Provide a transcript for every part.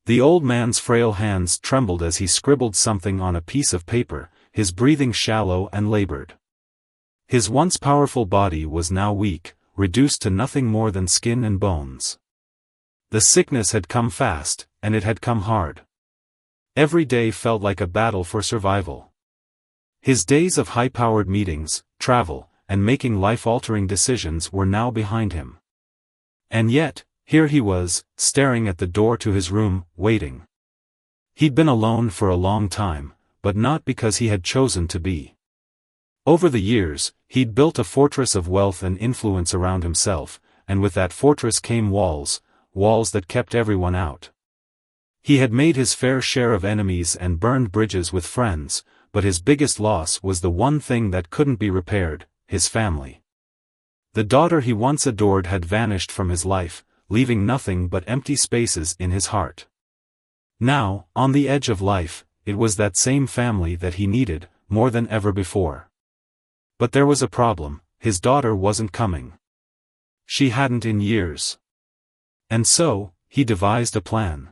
The old man's frail hands trembled as he scribbled something on a piece of paper, his breathing shallow and labored. His once powerful body was now weak, reduced to nothing more than skin and bones. The sickness had come fast, and it had come hard. Every day felt like a battle for survival. His days of high-powered meetings, travel, and making life-altering decisions were now behind him. And yet, here he was, staring at the door to his room, waiting. He'd been alone for a long time, but not because he had chosen to be. Over the years, he'd built a fortress of wealth and influence around himself, and with that fortress came walls that kept everyone out. He had made his fair share of enemies and burned bridges with friends, but his biggest loss was the one thing that couldn't be repaired: his family. The daughter he once adored had vanished from his life, leaving nothing but empty spaces in his heart. Now, on the edge of life, it was that same family that he needed, more than ever before. But there was a problem: his daughter wasn't coming. She hadn't in years. And so, he devised a plan.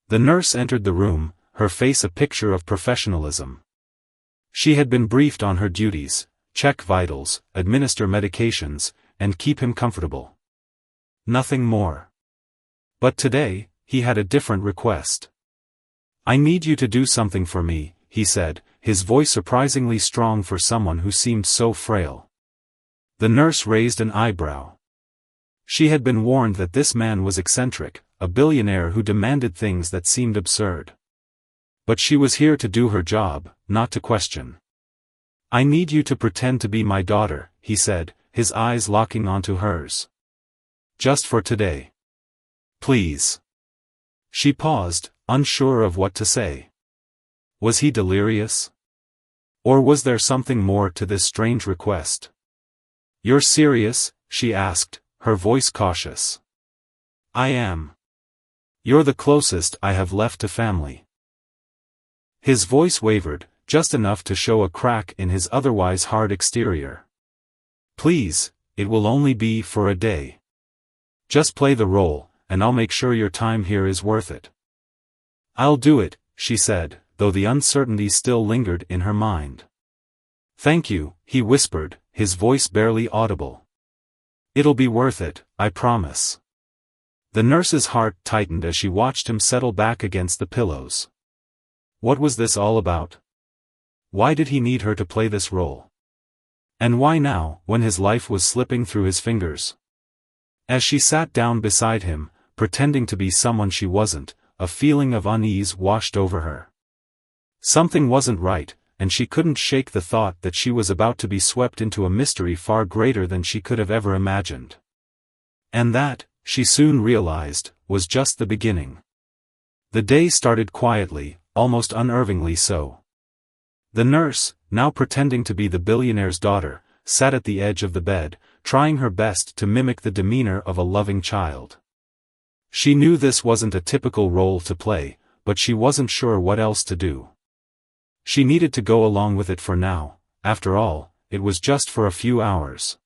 The nurse entered the room, her face a picture of professionalism. She had been briefed on her duties: check vitals, administer medications, and keep him comfortable. Nothing more. But today, he had a different request. "I need you to do something for me," he said, his voice surprisingly strong for someone who seemed so frail. The nurse raised an eyebrow. She had been warned that this man was eccentric, a billionaire who demanded things that seemed absurd. But she was here to do her job, not to question. "I need you to pretend to be my daughter," he said, his eyes locking onto hers. "Just for today. Please." She paused, unsure of what to say. Was he delirious? Or was there something more to this strange request? "You're serious?" she asked, her voice cautious. "I am. You're the closest I have left to family." His voice wavered, just enough to show a crack in his otherwise hard exterior. "Please, it will only be for a day. Just play the role, and I'll make sure your time here is worth it." "I'll do it," she said, though the uncertainty still lingered in her mind. "Thank you," he whispered, his voice barely audible. "It'll be worth it, I promise." The nurse's heart tightened as she watched him settle back against the pillows. What was this all about? Why did he need her to play this role? And why now, when his life was slipping through his fingers? As she sat down beside him, pretending to be someone she wasn't, a feeling of unease washed over her. Something wasn't right, and she couldn't shake the thought that she was about to be swept into a mystery far greater than she could have ever imagined. And that, she soon realized, was just the beginning. The day started quietly, almost unnervingly so. The nurse, now pretending to be the billionaire's daughter, sat at the edge of the bed, trying her best to mimic the demeanor of a loving child. She knew this wasn't a typical role to play, but she wasn't sure what else to do. She needed to go along with it for now. After all, it was just for a few hours.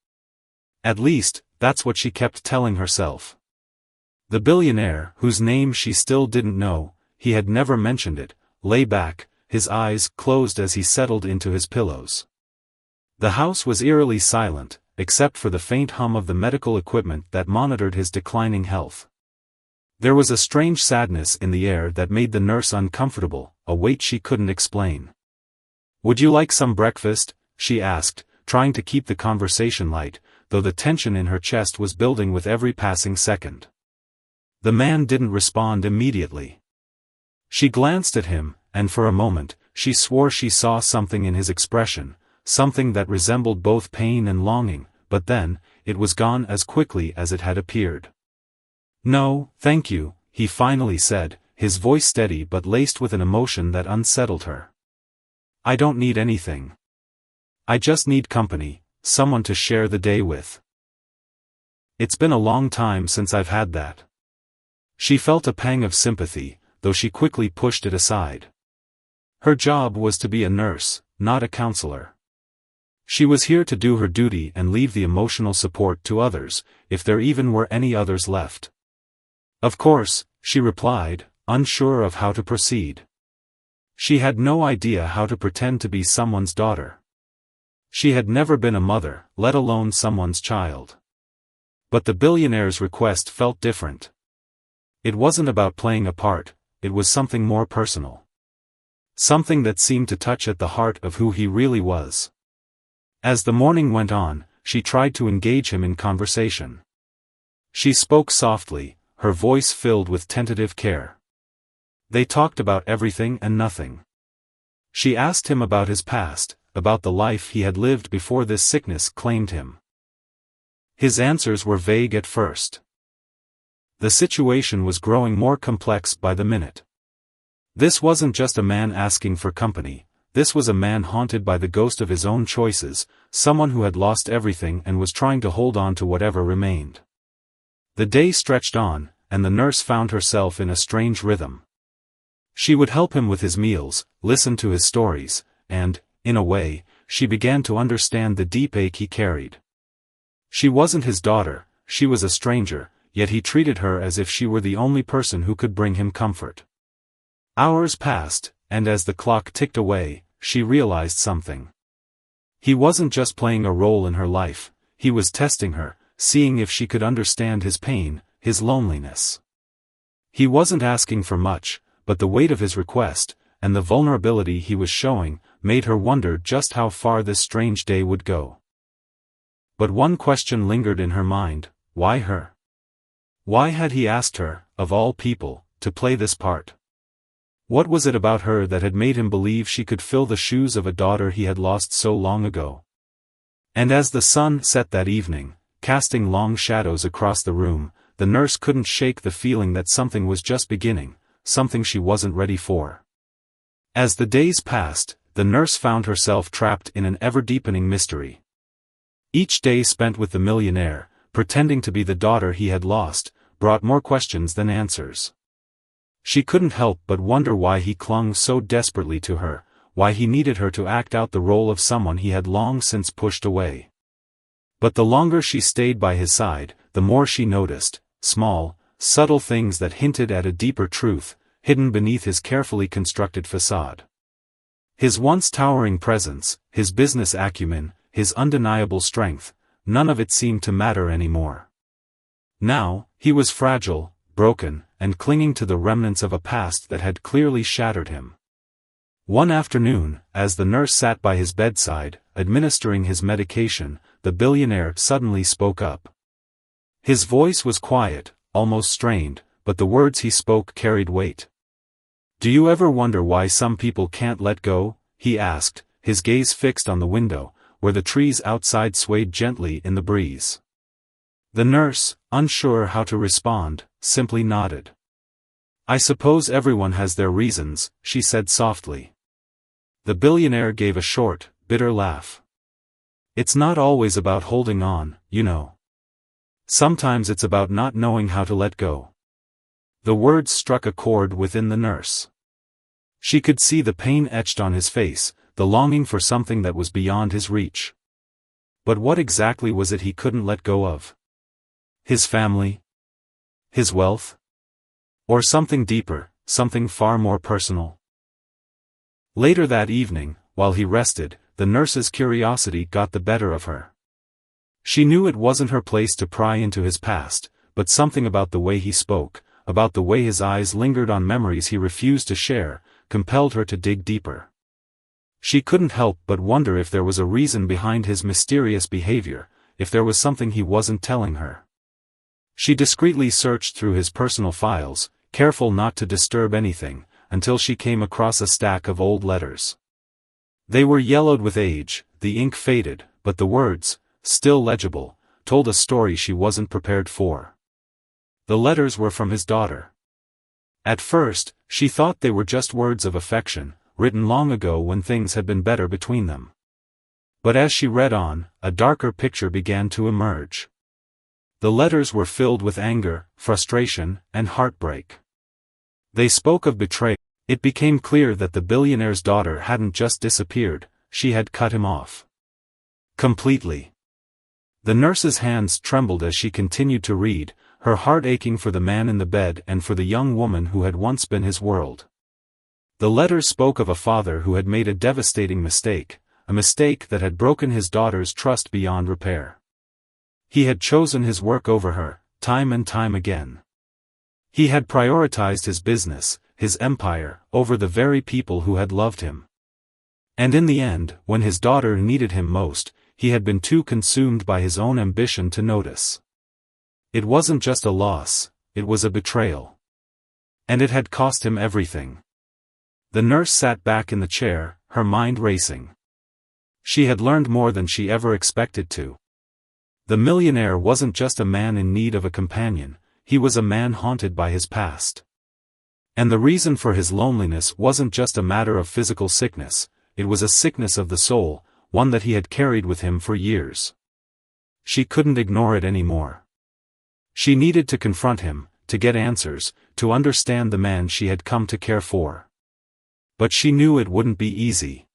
At least, that's what she kept telling herself. The billionaire, whose name she still didn't know, he had never mentioned it, lay back, his eyes closed as he settled into his pillows. The house was eerily silent, except for the faint hum of the medical equipment that monitored his declining health. There was a strange sadness in the air that made the nurse uncomfortable, a weight she couldn't explain. "Would you like some breakfast?" she asked, trying to keep the conversation light, though the tension in her chest was building with every passing second. The man didn't respond immediately. She glanced at him, and for a moment, she swore she saw something in his expression, something that resembled both pain and longing, but then, it was gone as quickly as it had appeared. "No, thank you," he finally said, his voice steady but laced with an emotion that unsettled her. "I don't need anything. I just need company, someone to share the day with. It's been a long time since I've had that." She felt a pang of sympathy, though she quickly pushed it aside. Her job was to be a nurse, not a counselor. She was here to do her duty and leave the emotional support to others, if there even were any others left. "Of course," she replied, unsure of how to proceed. She had no idea how to pretend to be someone's daughter. She had never been a mother, let alone someone's child. But the billionaire's request felt different. It wasn't about playing a part, it was something more personal. Something that seemed to touch at the heart of who he really was. As the morning went on, she tried to engage him in conversation. She spoke softly, her voice filled with tentative care. They talked about everything and nothing. She asked him about his past, about the life he had lived before this sickness claimed him. His answers were vague at first. The situation was growing more complex by the minute. This wasn't just a man asking for company, this was a man haunted by the ghost of his own choices, someone who had lost everything and was trying to hold on to whatever remained. The day stretched on, and the nurse found herself in a strange rhythm. She would help him with his meals, listen to his stories, and, in a way, she began to understand the deep ache he carried. She wasn't his daughter, she was a stranger, yet he treated her as if she were the only person who could bring him comfort. Hours passed, and as the clock ticked away, she realized something. He wasn't just playing a role in her life, he was testing her, seeing if she could understand his pain, his loneliness. He wasn't asking for much, but the weight of his request, and the vulnerability he was showing, made her wonder just how far this strange day would go. But one question lingered in her mind: why her? Why had he asked her, of all people, to play this part? What was it about her that had made him believe she could fill the shoes of a daughter he had lost so long ago? And as the sun set that evening, casting long shadows across the room, the nurse couldn't shake the feeling that something was just beginning, something she wasn't ready for. As the days passed, the nurse found herself trapped in an ever-deepening mystery. Each day spent with the millionaire, pretending to be the daughter he had lost, brought more questions than answers. She couldn't help but wonder why he clung so desperately to her, why he needed her to act out the role of someone he had long since pushed away. But the longer she stayed by his side, the more she noticed, small, subtle things that hinted at a deeper truth, hidden beneath his carefully constructed facade. His once towering presence, his business acumen, his undeniable strength, none of it seemed to matter anymore. Now, he was fragile, broken, and clinging to the remnants of a past that had clearly shattered him. One afternoon, as the nurse sat by his bedside, administering his medication, the billionaire suddenly spoke up. His voice was quiet, almost strained, but the words he spoke carried weight. "Do you ever wonder why some people can't let go?" he asked, his gaze fixed on the window, where the trees outside swayed gently in the breeze. The nurse, unsure how to respond, simply nodded. "I suppose everyone has their reasons," she said softly. The billionaire gave a short, bitter laugh. "It's not always about holding on, you know. Sometimes it's about not knowing how to let go." The words struck a chord within the nurse. She could see the pain etched on his face, the longing for something that was beyond his reach. But what exactly was it he couldn't let go of? His family? His wealth? Or something deeper, something far more personal? Later that evening, while he rested, the nurse's curiosity got the better of her. She knew it wasn't her place to pry into his past, but something about the way he spoke, about the way his eyes lingered on memories he refused to share, compelled her to dig deeper. She couldn't help but wonder if there was a reason behind his mysterious behavior, if there was something he wasn't telling her. She discreetly searched through his personal files, careful not to disturb anything, until she came across a stack of old letters. They were yellowed with age, the ink faded, but the words, still legible, told a story she wasn't prepared for. The letters were from his daughter. At first, she thought they were just words of affection, written long ago when things had been better between them. But as she read on, a darker picture began to emerge. The letters were filled with anger, frustration, and heartbreak. They spoke of betrayal. It became clear that the billionaire's daughter hadn't just disappeared, she had cut him off. Completely. The nurse's hands trembled as she continued to read, her heart aching for the man in the bed and for the young woman who had once been his world. The letters spoke of a father who had made a devastating mistake, a mistake that had broken his daughter's trust beyond repair. He had chosen his work over her, time and time again. He had prioritized his business, his empire, over the very people who had loved him. And in the end, when his daughter needed him most, he had been too consumed by his own ambition to notice. It wasn't just a loss, it was a betrayal. And it had cost him everything. The nurse sat back in the chair, her mind racing. She had learned more than she ever expected to. The millionaire wasn't just a man in need of a companion, he was a man haunted by his past. And the reason for his loneliness wasn't just a matter of physical sickness, it was a sickness of the soul, one that he had carried with him for years. She couldn't ignore it anymore. She needed to confront him, to get answers, to understand the man she had come to care for. But she knew it wouldn't be easy.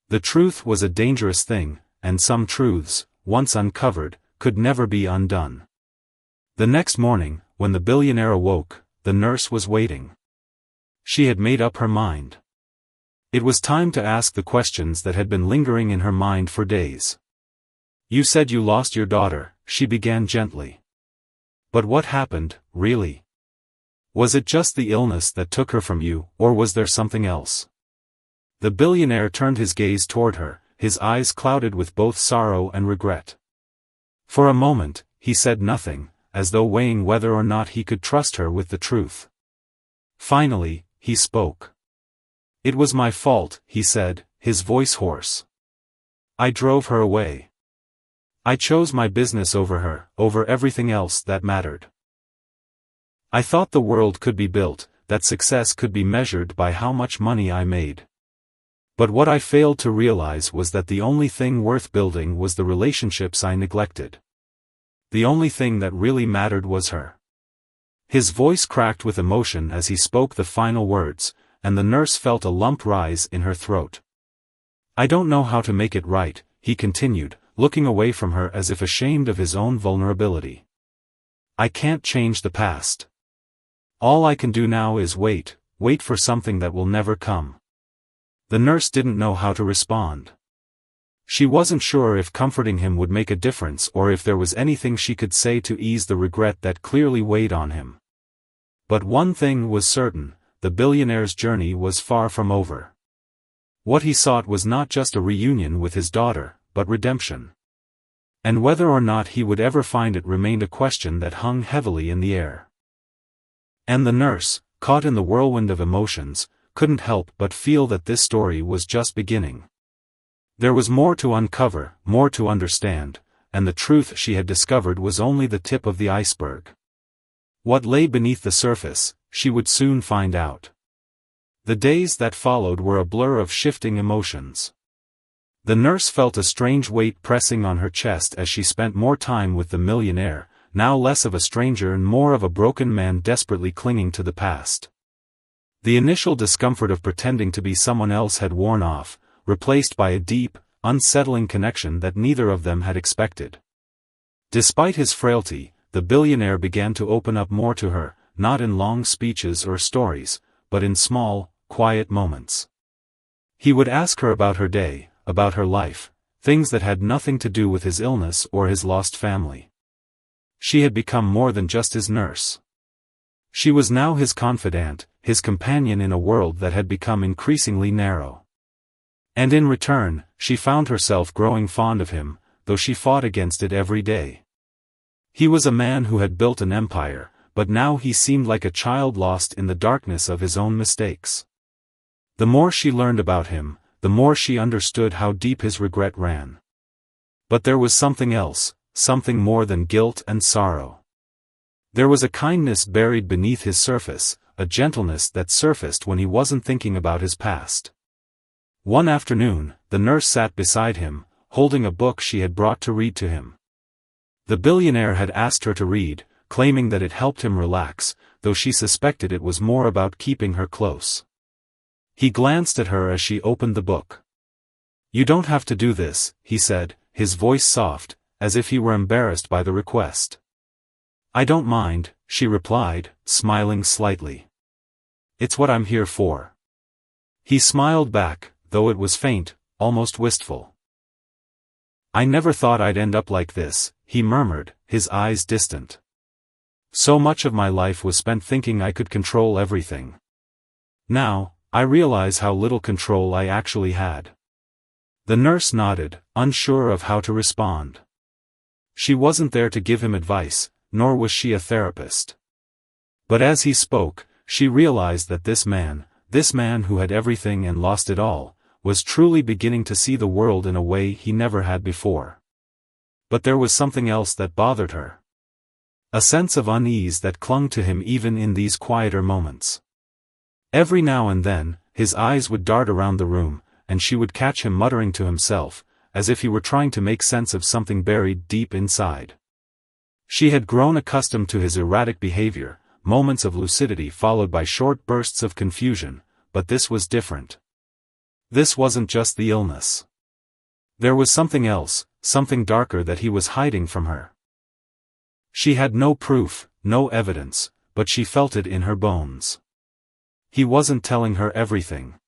The truth was a dangerous thing, and some truths, once uncovered, could never be undone. The next morning, when the billionaire awoke, the nurse was waiting. She had made up her mind. It was time to ask the questions that had been lingering in her mind for days. "You said you lost your daughter," she began gently. "But what happened, really? Was it just the illness that took her from you, or was there something else?" The billionaire turned his gaze toward her, his eyes clouded with both sorrow and regret. For a moment, he said nothing, as though weighing whether or not he could trust her with the truth. Finally, he spoke. "It was my fault," he said, his voice hoarse. "I drove her away. I chose my business over her, over everything else that mattered. I thought the world could be built, that success could be measured by how much money I made. But what I failed to realize was that the only thing worth building was the relationships I neglected. The only thing that really mattered was her." His voice cracked with emotion as he spoke the final words, and the nurse felt a lump rise in her throat. "I don't know how to make it right," he continued, looking away from her as if ashamed of his own vulnerability. "I can't change the past. All I can do now is wait for something that will never come." The nurse didn't know how to respond. She wasn't sure if comforting him would make a difference or if there was anything she could say to ease the regret that clearly weighed on him. But one thing was certain, the billionaire's journey was far from over. What he sought was not just a reunion with his daughter, but redemption. And whether or not he would ever find it remained a question that hung heavily in the air. And the nurse, caught in the whirlwind of emotions, couldn't help but feel that this story was just beginning. There was more to uncover, more to understand, and the truth she had discovered was only the tip of the iceberg. What lay beneath the surface, she would soon find out. The days that followed were a blur of shifting emotions. The nurse felt a strange weight pressing on her chest as she spent more time with the millionaire, now less of a stranger and more of a broken man desperately clinging to the past. The initial discomfort of pretending to be someone else had worn off, replaced by a deep, unsettling connection that neither of them had expected. Despite his frailty, the billionaire began to open up more to her, not in long speeches or stories, but in small, quiet moments. He would ask her about her day, about her life, things that had nothing to do with his illness or his lost family. She had become more than just his nurse. She was now his confidant, his companion in a world that had become increasingly narrow. And in return, she found herself growing fond of him, though she fought against it every day. He was a man who had built an empire, but now he seemed like a child lost in the darkness of his own mistakes. The more she learned about him, the more she understood how deep his regret ran. But there was something else, something more than guilt and sorrow. There was a kindness buried beneath his surface, a gentleness that surfaced when he wasn't thinking about his past. One afternoon, the nurse sat beside him, holding a book she had brought to read to him. The billionaire had asked her to read, claiming that it helped him relax, though she suspected it was more about keeping her close. He glanced at her as she opened the book. "You don't have to do this," he said, his voice soft, as if he were embarrassed by the request. "I don't mind," she replied, smiling slightly. "It's what I'm here for." He smiled back, though it was faint, almost wistful. "I never thought I'd end up like this," he murmured, his eyes distant. "So much of my life was spent thinking I could control everything. Now, I realize how little control I actually had." The nurse nodded, unsure of how to respond. She wasn't there to give him advice, nor was she a therapist. But as he spoke, she realized that this man who had everything and lost it all, was truly beginning to see the world in a way he never had before. But there was something else that bothered her. A sense of unease that clung to him even in these quieter moments. Every now and then, his eyes would dart around the room, and she would catch him muttering to himself, as if he were trying to make sense of something buried deep inside. She had grown accustomed to his erratic behavior, moments of lucidity followed by short bursts of confusion, but this was different. This wasn't just the illness. There was something else, something darker that he was hiding from her. She had no proof, no evidence, but she felt it in her bones. He wasn't telling her everything.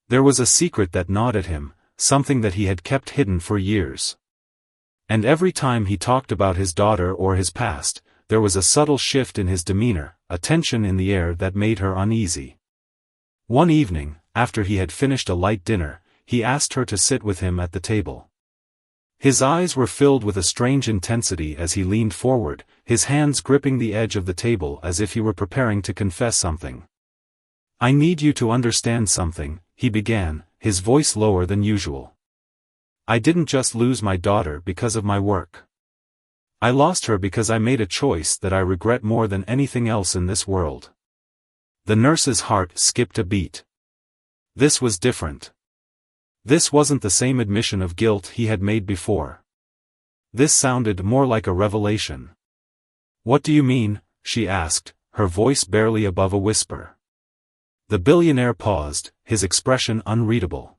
There was a secret that gnawed at him, something that he had kept hidden for years. And every time he talked about his daughter or his past, there was a subtle shift in his demeanor, a tension in the air that made her uneasy. One evening, after he had finished a light dinner, he asked her to sit with him at the table. His eyes were filled with a strange intensity as he leaned forward, his hands gripping the edge of the table as if he were preparing to confess something. "I need you to understand something," he began, his voice lower than usual. "I didn't just lose my daughter because of my work. I lost her because I made a choice that I regret more than anything else in this world." The nurse's heart skipped a beat. This was different. This wasn't the same admission of guilt he had made before. This sounded more like a revelation. "What do you mean?" she asked, her voice barely above a whisper. The billionaire paused, his expression unreadable.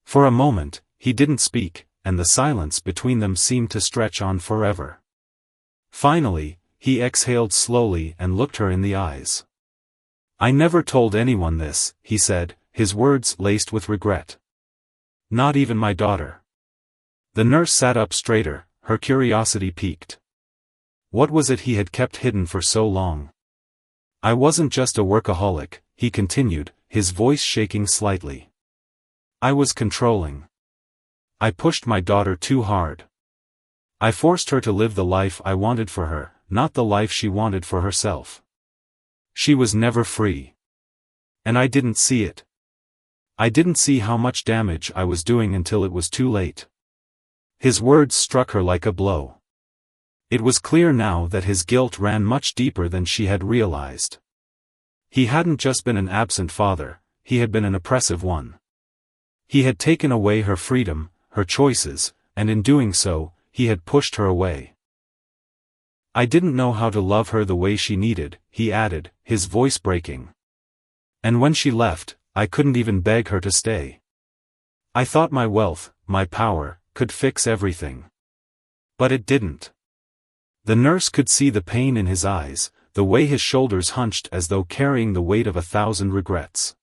For a moment, he didn't speak, and the silence between them seemed to stretch on forever. Finally, he exhaled slowly and looked her in the eyes. "I never told anyone this," he said, his words laced with regret. "Not even my daughter." The nurse sat up straighter, her curiosity piqued. What was it he had kept hidden for so long? "I wasn't just a workaholic," he continued, his voice shaking slightly. "I was controlling. I pushed my daughter too hard. I forced her to live the life I wanted for her, not the life she wanted for herself. She was never free. And I didn't see it. I didn't see how much damage I was doing until it was too late." His words struck her like a blow. It was clear now that his guilt ran much deeper than she had realized. He hadn't just been an absent father, he had been an oppressive one. He had taken away her freedom, her choices, and in doing so, he had pushed her away. "I didn't know how to love her the way she needed," he added, his voice breaking. "And when she left, I couldn't even beg her to stay. I thought my wealth, my power, could fix everything. But it didn't." The nurse could see the pain in his eyes, the way his shoulders hunched as though carrying the weight of 1,000 regrets.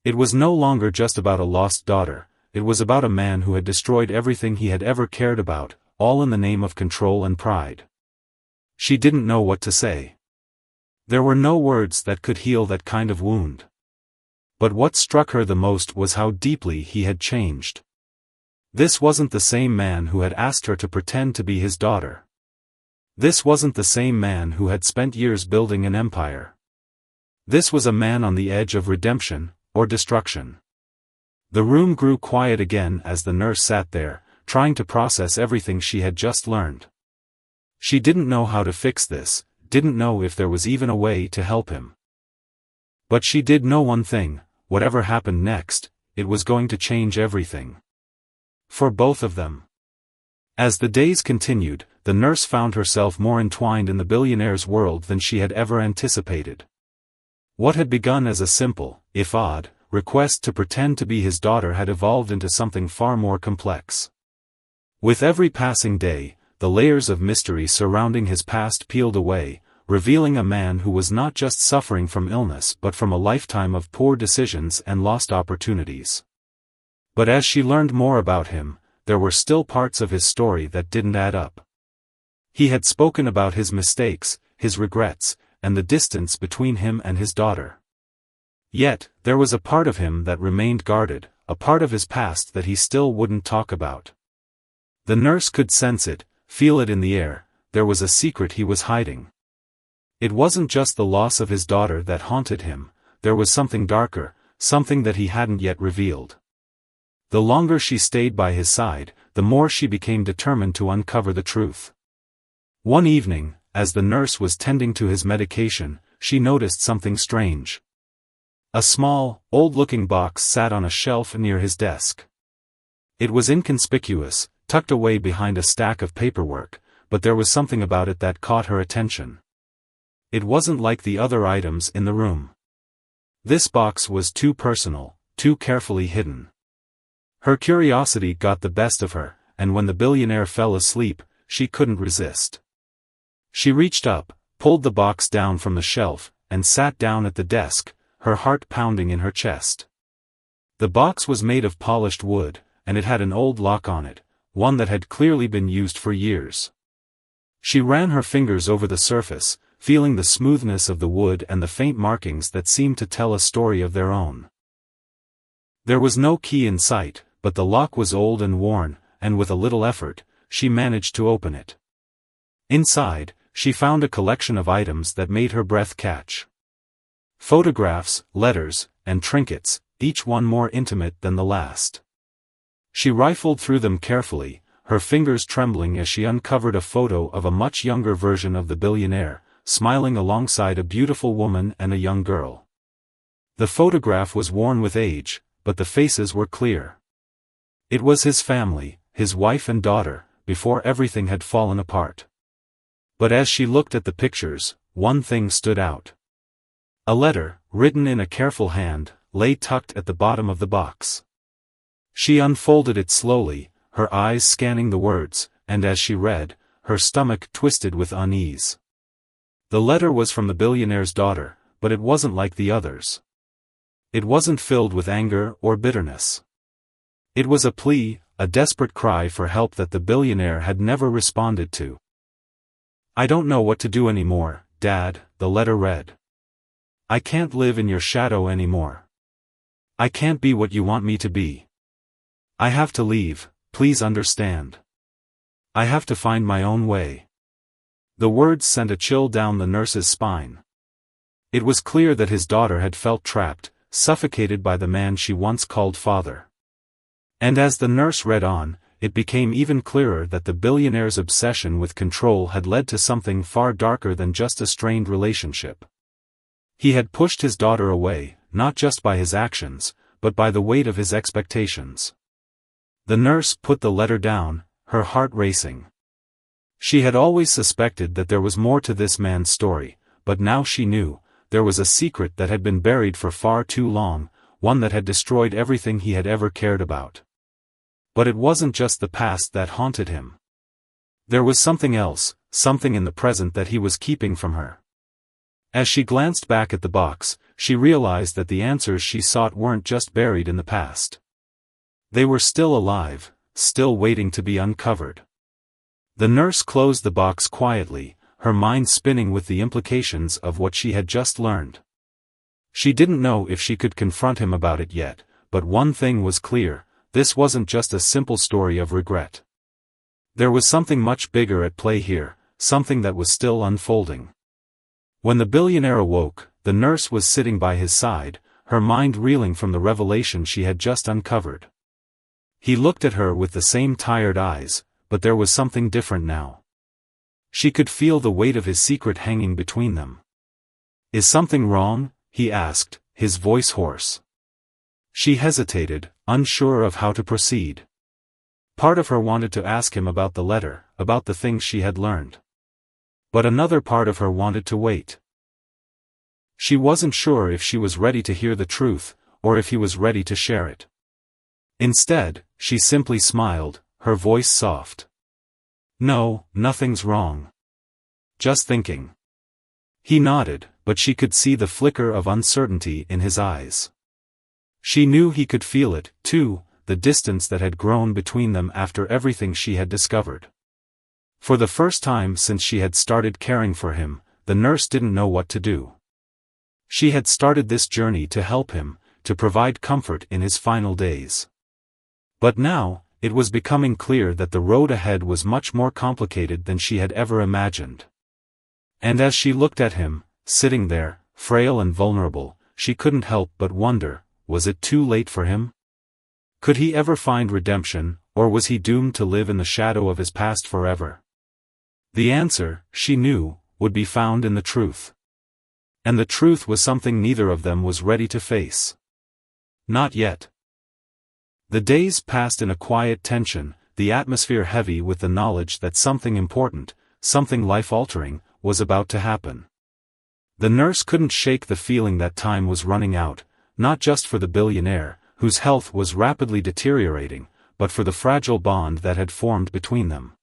It was no longer just about a lost daughter, it was about a man who had destroyed everything he had ever cared about, all in the name of control and pride. She didn't know what to say. There were no words that could heal that kind of wound. But what struck her the most was how deeply he had changed. This wasn't the same man who had asked her to pretend to be his daughter. This wasn't the same man who had spent years building an empire. This was a man on the edge of redemption, or destruction. The room grew quiet again as the nurse sat there, trying to process everything she had just learned. She didn't know how to fix this, didn't know if there was even a way to help him. But she did know one thing: whatever happened next, it was going to change everything. For both of them. As the days continued, the nurse found herself more entwined in the billionaire's world than she had ever anticipated. What had begun as a simple, if odd, request to pretend to be his daughter had evolved into something far more complex. With every passing day, the layers of mystery surrounding his past peeled away, revealing a man who was not just suffering from illness but from a lifetime of poor decisions and lost opportunities. But as she learned more about him, there were still parts of his story that didn't add up. He had spoken about his mistakes, his regrets, and the distance between him and his daughter. Yet, there was a part of him that remained guarded, a part of his past that he still wouldn't talk about. The nurse could sense it, feel it in the air. There was a secret he was hiding. It wasn't just the loss of his daughter that haunted him, there was something darker, something that he hadn't yet revealed. The longer she stayed by his side, the more she became determined to uncover the truth. One evening, as the nurse was tending to his medication, she noticed something strange. A small, old-looking box sat on a shelf near his desk. It was inconspicuous, tucked away behind a stack of paperwork, but there was something about it that caught her attention. It wasn't like the other items in the room. This box was too personal, too carefully hidden. Her curiosity got the best of her, and when the billionaire fell asleep, she couldn't resist. She reached up, pulled the box down from the shelf, and sat down at the desk, her heart pounding in her chest. The box was made of polished wood, and it had an old lock on it, one that had clearly been used for years. She ran her fingers over the surface, feeling the smoothness of the wood and the faint markings that seemed to tell a story of their own. There was no key in sight, but the lock was old and worn, and with a little effort, she managed to open it. Inside, she found a collection of items that made her breath catch. Photographs, letters, and trinkets, each one more intimate than the last. She rifled through them carefully, her fingers trembling as she uncovered a photo of a much younger version of the billionaire, smiling alongside a beautiful woman and a young girl. The photograph was worn with age, but the faces were clear. It was his family, his wife and daughter, before everything had fallen apart. But as she looked at the pictures, one thing stood out. A letter, written in a careful hand, lay tucked at the bottom of the box. She unfolded it slowly, her eyes scanning the words, and as she read, her stomach twisted with unease. The letter was from the billionaire's daughter, but it wasn't like the others. It wasn't filled with anger or bitterness. It was a plea, a desperate cry for help that the billionaire had never responded to. "I don't know what to do anymore, Dad," the letter read. "I can't live in your shadow anymore. I can't be what you want me to be. I have to leave, please understand. I have to find my own way." The words sent a chill down the nurse's spine. It was clear that his daughter had felt trapped, suffocated by the man she once called father. And as the nurse read on, it became even clearer that the billionaire's obsession with control had led to something far darker than just a strained relationship. He had pushed his daughter away, not just by his actions, but by the weight of his expectations. The nurse put the letter down, her heart racing. She had always suspected that there was more to this man's story, but now she knew, there was a secret that had been buried for far too long, one that had destroyed everything he had ever cared about. But it wasn't just the past that haunted him. There was something else, something in the present that he was keeping from her. As she glanced back at the box, she realized that the answers she sought weren't just buried in the past. They were still alive, still waiting to be uncovered. The nurse closed the box quietly, her mind spinning with the implications of what she had just learned. She didn't know if she could confront him about it yet, but one thing was clear, this wasn't just a simple story of regret. There was something much bigger at play here, something that was still unfolding. When the billionaire awoke, the nurse was sitting by his side, her mind reeling from the revelation she had just uncovered. He looked at her with the same tired eyes, but there was something different now. She could feel the weight of his secret hanging between them. "Is something wrong?" he asked, his voice hoarse. She hesitated, unsure of how to proceed. Part of her wanted to ask him about the letter, about the things she had learned. But another part of her wanted to wait. She wasn't sure if she was ready to hear the truth, or if he was ready to share it. Instead, she simply smiled, her voice soft. No, nothing's wrong. Just thinking. He nodded, but she could see the flicker of uncertainty in his eyes. She knew he could feel it, too, the distance that had grown between them after everything she had discovered. For the first time since she had started caring for him, the nurse didn't know what to do. She had started this journey to help him, to provide comfort in his final days. But now, it was becoming clear that the road ahead was much more complicated than she had ever imagined. And as she looked at him, sitting there, frail and vulnerable, she couldn't help but wonder, was it too late for him? Could he ever find redemption, or was he doomed to live in the shadow of his past forever? The answer, she knew, would be found in the truth. And the truth was something neither of them was ready to face. Not yet. The days passed in a quiet tension, the atmosphere heavy with the knowledge that something important, something life-altering, was about to happen. The nurse couldn't shake the feeling that time was running out, not just for the billionaire, whose health was rapidly deteriorating, but for the fragile bond that had formed between them.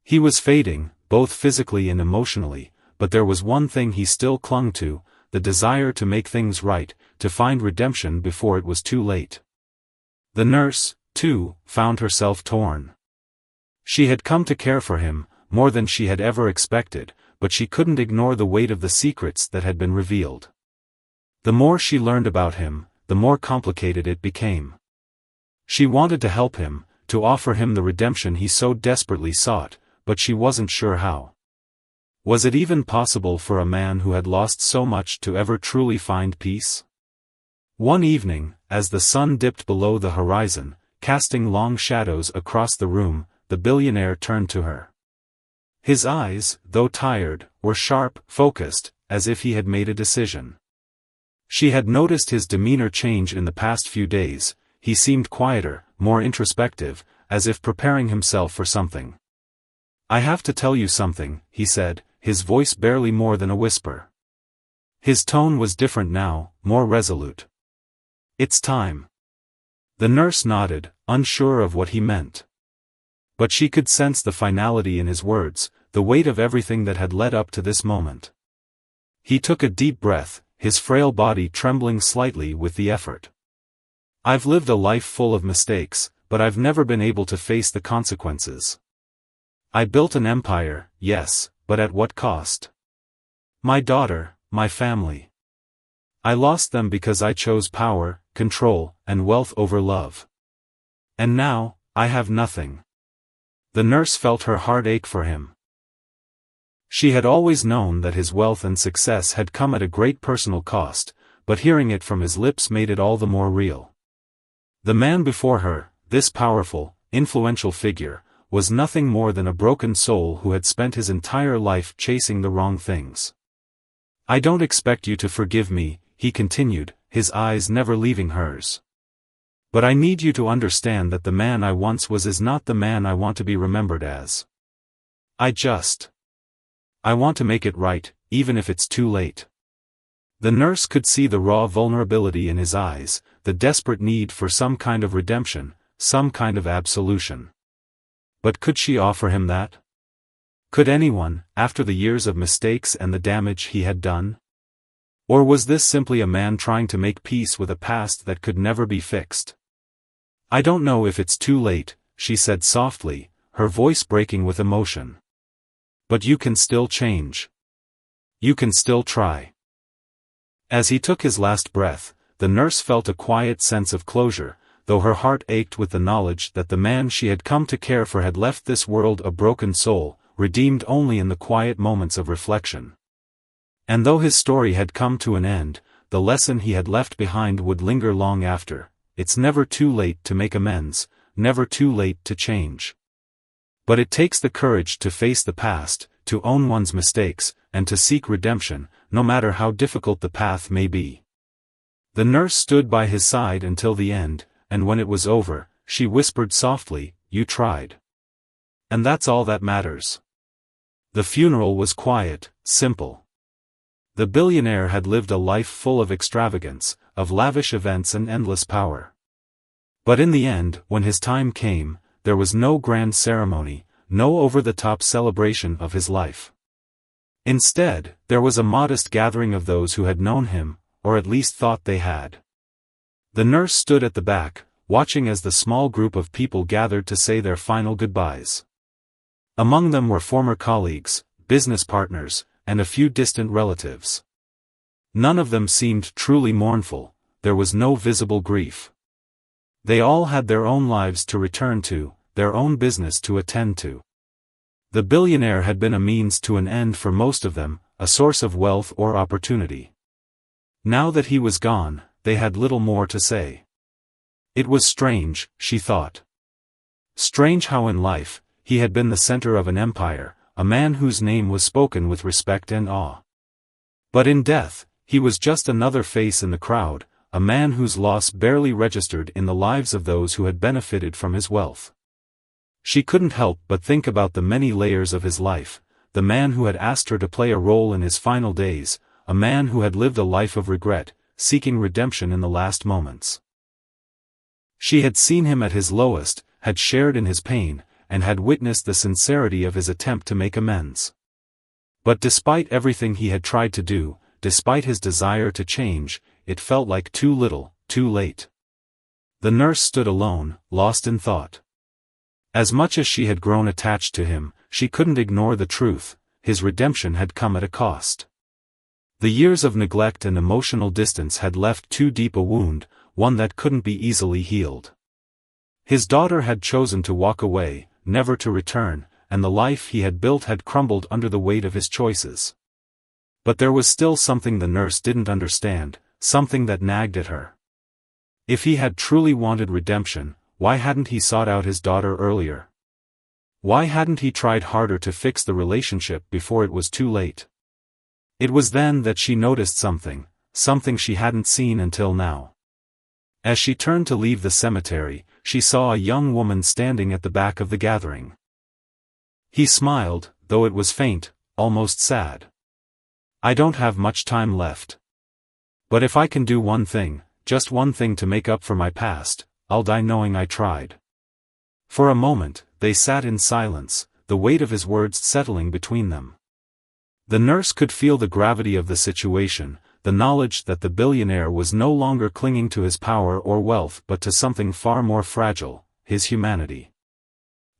He was fading, both physically and emotionally, but there was one thing he still clung to, the desire to make things right, to find redemption before it was too late. The nurse, too, found herself torn. She had come to care for him, more than she had ever expected, but she couldn't ignore the weight of the secrets that had been revealed. The more she learned about him, the more complicated it became. She wanted to help him, to offer him the redemption he so desperately sought, but she wasn't sure how. Was it even possible for a man who had lost so much to ever truly find peace? One evening, as the sun dipped below the horizon, casting long shadows across the room, the billionaire turned to her. His eyes, though tired, were sharp, focused, as if he had made a decision. She had noticed his demeanor change in the past few days. He seemed quieter, more introspective, as if preparing himself for something. "I have to tell you something," he said, his voice barely more than a whisper. His tone was different now, more resolute. "It's time." The nurse nodded, unsure of what he meant. But she could sense the finality in his words, the weight of everything that had led up to this moment. He took a deep breath, his frail body trembling slightly with the effort. "I've lived a life full of mistakes, but I've never been able to face the consequences. I built an empire, yes, but at what cost? My daughter, my family. I lost them because I chose power, control, and wealth over love. And now, I have nothing." The nurse felt her heart ache for him. She had always known that his wealth and success had come at a great personal cost, but hearing it from his lips made it all the more real. The man before her, this powerful, influential figure, was nothing more than a broken soul who had spent his entire life chasing the wrong things. "I don't expect you to forgive me," he continued, his eyes never leaving hers. "But I need you to understand that the man I once was is not the man I want to be remembered as. I want to make it right, even if it's too late." The nurse could see the raw vulnerability in his eyes, the desperate need for some kind of redemption, some kind of absolution. But could she offer him that? Could anyone, after the years of mistakes and the damage he had done? Or was this simply a man trying to make peace with a past that could never be fixed? "I don't know if it's too late," she said softly, her voice breaking with emotion. "But you can still change. You can still try." As he took his last breath, the nurse felt a quiet sense of closure, though her heart ached with the knowledge that the man she had come to care for had left this world a broken soul, redeemed only in the quiet moments of reflection. And though his story had come to an end, the lesson he had left behind would linger long after. It's never too late to make amends, never too late to change. But it takes the courage to face the past, to own one's mistakes, and to seek redemption, no matter how difficult the path may be. The nurse stood by his side until the end, and when it was over, she whispered softly, "You tried. And that's all that matters." The funeral was quiet, simple. The billionaire had lived a life full of extravagance, of lavish events and endless power. But in the end, when his time came, there was no grand ceremony, no over-the-top celebration of his life. Instead, there was a modest gathering of those who had known him, or at least thought they had. The nurse stood at the back, watching as the small group of people gathered to say their final goodbyes. Among them were former colleagues, business partners, and a few distant relatives. None of them seemed truly mournful, there was no visible grief. They all had their own lives to return to, their own business to attend to. The billionaire had been a means to an end for most of them, a source of wealth or opportunity. Now that he was gone, they had little more to say. It was strange, she thought. Strange how in life, he had been the center of an empire, a man whose name was spoken with respect and awe. But in death, he was just another face in the crowd, a man whose loss barely registered in the lives of those who had benefited from his wealth. She couldn't help but think about the many layers of his life, the man who had asked her to play a role in his final days, a man who had lived a life of regret, seeking redemption in the last moments. She had seen him at his lowest, had shared in his pain, and had witnessed the sincerity of his attempt to make amends. But despite everything he had tried to do, despite his desire to change, it felt like too little, too late. The nurse stood alone, lost in thought. As much as she had grown attached to him, she couldn't ignore the truth, his redemption had come at a cost. The years of neglect and emotional distance had left too deep a wound, one that couldn't be easily healed. His daughter had chosen to walk away, never to return, and the life he had built had crumbled under the weight of his choices. But there was still something the nurse didn't understand, something that nagged at her. If he had truly wanted redemption, why hadn't he sought out his daughter earlier? Why hadn't he tried harder to fix the relationship before it was too late? It was then that she noticed something she hadn't seen until now. As she turned to leave the cemetery, she saw a young woman standing at the back of the gathering. He smiled, though it was faint, almost sad. "I don't have much time left. But if I can do one thing, just one thing to make up for my past, I'll die knowing I tried." For a moment, they sat in silence, the weight of his words settling between them. The nurse could feel the gravity of the situation, the knowledge that the billionaire was no longer clinging to his power or wealth but to something far more fragile, his humanity.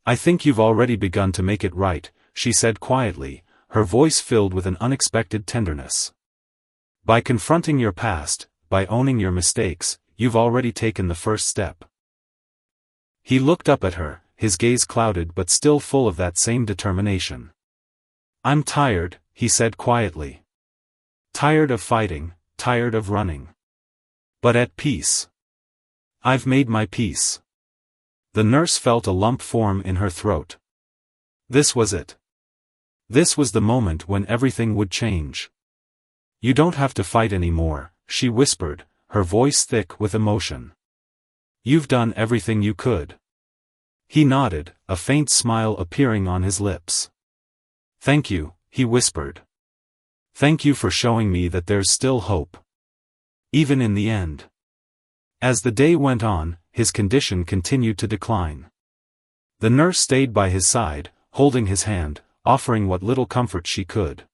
"I think you've already begun to make it right," she said quietly, her voice filled with an unexpected tenderness. "By confronting your past, by owning your mistakes, you've already taken the first step." He looked up at her, his gaze clouded but still full of that same determination. "I'm tired," he said quietly. "Tired of fighting, tired of running. But at peace. I've made my peace." The nurse felt a lump form in her throat. This was it. This was the moment when everything would change. "You don't have to fight anymore," she whispered, her voice thick with emotion. "You've done everything you could." He nodded, a faint smile appearing on his lips. "Thank you," he whispered. "Thank you for showing me that there's still hope. Even in the end." As the day went on, his condition continued to decline. The nurse stayed by his side, holding his hand, offering what little comfort she could.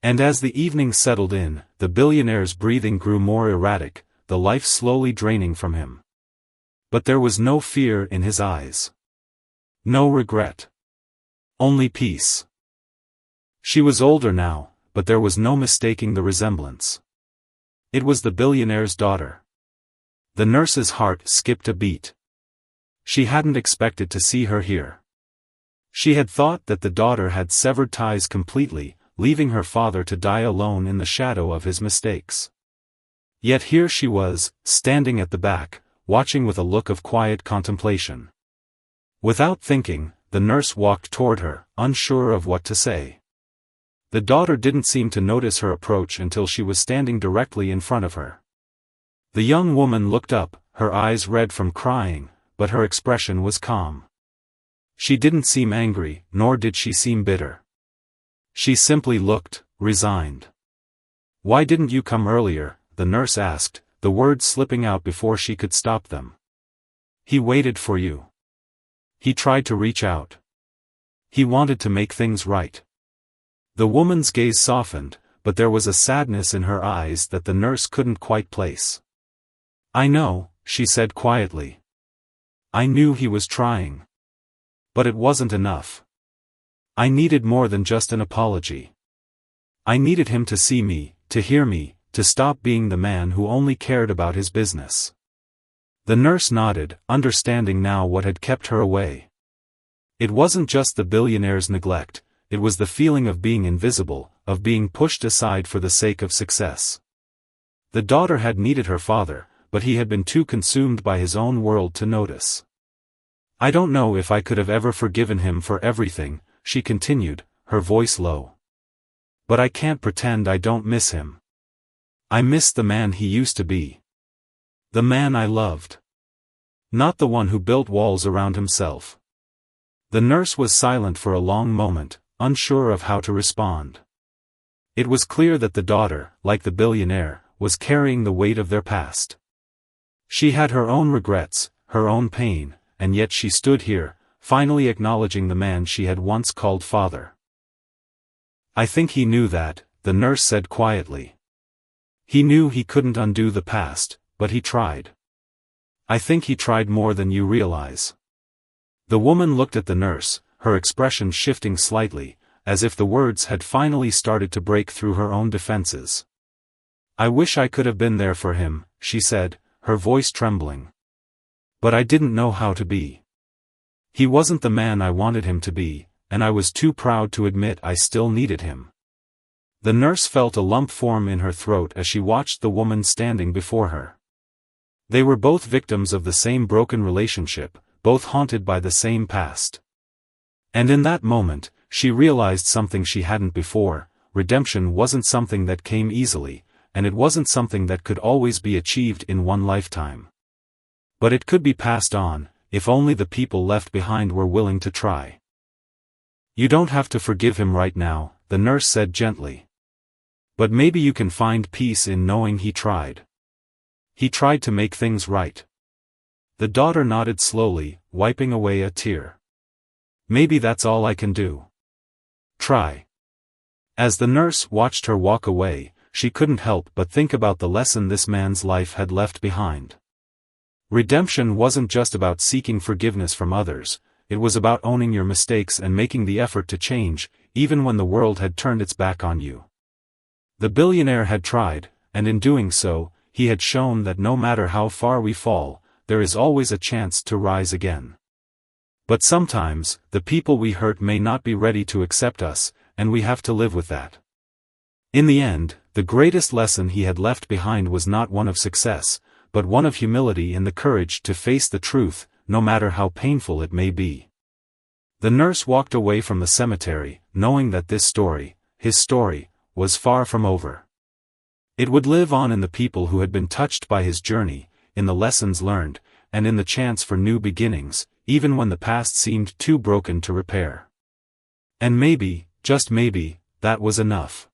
And as the evening settled in, the billionaire's breathing grew more erratic, the life slowly draining from him. But there was no fear in his eyes. No regret. Only peace. She was older now, but there was no mistaking the resemblance. It was the billionaire's daughter. The nurse's heart skipped a beat. She hadn't expected to see her here. She had thought that the daughter had severed ties completely, leaving her father to die alone in the shadow of his mistakes. Yet here she was, standing at the back, watching with a look of quiet contemplation. Without thinking, the nurse walked toward her, unsure of what to say. The daughter didn't seem to notice her approach until she was standing directly in front of her. The young woman looked up, her eyes red from crying, but her expression was calm. She didn't seem angry, nor did she seem bitter. She simply looked resigned. "Why didn't you come earlier?" the nurse asked, the words slipping out before she could stop them. "He waited for you. He tried to reach out." He wanted to make things right. The woman's gaze softened, but there was a sadness in her eyes that the nurse couldn't quite place. "I know," she said quietly. "I knew he was trying. But it wasn't enough. I needed more than just an apology. I needed him to see me, to hear me, to stop being the man who only cared about his business." The nurse nodded, understanding now what had kept her away. It wasn't just the billionaire's neglect, it was the feeling of being invisible, of being pushed aside for the sake of success. The daughter had needed her father, but he had been too consumed by his own world to notice. "I don't know if I could have ever forgiven him for everything," she continued, her voice low. "But I can't pretend I don't miss him. I miss the man he used to be. The man I loved. Not the one who built walls around himself." The nurse was silent for a long moment, unsure of how to respond. It was clear that the daughter, like the billionaire, was carrying the weight of their past. She had her own regrets, her own pain, and yet she stood here, finally acknowledging the man she had once called father. "I think he knew that," the nurse said quietly. "He knew he couldn't undo the past, but he tried. I think he tried more than you realize." The woman looked at the nurse, her expression shifting slightly, as if the words had finally started to break through her own defenses. "I wish I could have been there for him," she said, her voice trembling. "But I didn't know how to be. He wasn't the man I wanted him to be, and I was too proud to admit I still needed him." The nurse felt a lump form in her throat as she watched the woman standing before her. They were both victims of the same broken relationship, both haunted by the same past. And in that moment, she realized something she hadn't before: redemption wasn't something that came easily, and it wasn't something that could always be achieved in one lifetime. But it could be passed on, if only the people left behind were willing to try. "You don't have to forgive him right now," the nurse said gently. "But maybe you can find peace in knowing he tried. He tried to make things right." The daughter nodded slowly, wiping away a tear. "Maybe that's all I can do. Try." As the nurse watched her walk away, she couldn't help but think about the lesson this man's life had left behind. Redemption wasn't just about seeking forgiveness from others, it was about owning your mistakes and making the effort to change, even when the world had turned its back on you. The billionaire had tried, and in doing so, he had shown that no matter how far we fall, there is always a chance to rise again. But sometimes, the people we hurt may not be ready to accept us, and we have to live with that. In the end, the greatest lesson he had left behind was not one of success, but one of humility and the courage to face the truth, no matter how painful it may be. The nurse walked away from the cemetery, knowing that this story, his story, was far from over. It would live on in the people who had been touched by his journey, in the lessons learned, and in the chance for new beginnings, even when the past seemed too broken to repair. And maybe, just maybe, that was enough.